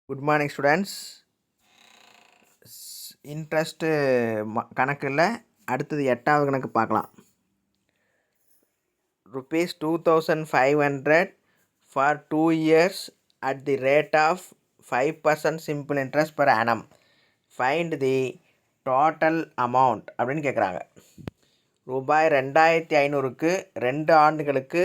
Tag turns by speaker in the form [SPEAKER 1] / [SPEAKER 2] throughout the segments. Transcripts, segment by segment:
[SPEAKER 1] Good morning students. Interest கணக்கில் அடுத்தது 8வது கணக்கு பார்க்கலாம். ₹2,500 for 2 years at the rate of 5% simple interest per annum. Find the total amount அப்படின்னு கேட்குறாங்க. ரூபாய் 2,500க்கு 2 ஆண்டுகளுக்கு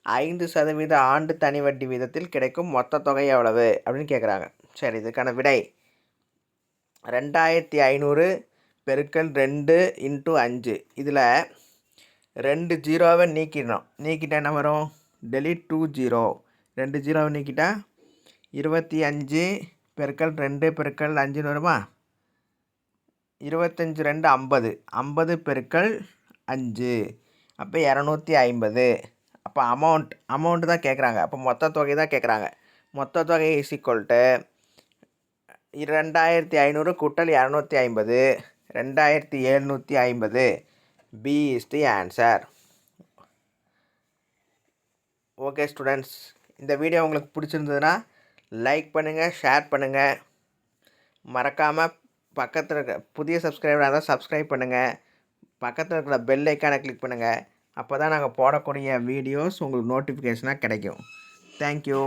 [SPEAKER 1] 5% ஆண்டு தனி வட்டி வீதத்தில் கிடைக்கும் மொத்த தொகை எவ்வளவு அப்படின்னு கேட்குறாங்க. சரி, இதுக்கான விடை 2,500 பெருக்கல் 2 × 5. இதில் 2 ஜீரோவை நீக்கிட்டா என்ன வரும்? Delete 2 zero. 2 ஜீரோவை நீக்கிட்டா 25 பெருக்கல் 2 பெருக்கல் 5 வருமா? 25 2 50. 50 பெருக்கல் 5 அப்போ 250. அப்போ அமௌண்ட்டு தான் கேட்குறாங்க. அப்போ மொத்த தொகை தான் கேட்குறாங்க. மொத்த தொகை இஸ் ஈக்குவல் டு 2,500 கூட்டல் 250 2,750. B is the answer. Okay students, இந்த வீடியோ உங்களுக்கு பிடிச்சிருந்ததுன்னா லைக் பண்ணுங்கள், ஷேர் பண்ணுங்கள். மறக்காமல் பக்கத்தில் இருக்க புதிய சப்ஸ்கிரைபராக தான் சப்ஸ்கிரைப் பண்ணுங்கள். பக்கத்தில் இருக்கிற பெல் ஐக்கானை கிளிக் பண்ணுங்கள். அப்போ தான் நாங்கள் போடக்கூடிய வீடியோஸ் உங்களுக்கு நோட்டிஃபிகேஷனாக கிடைக்கும். தேங்க்யூ.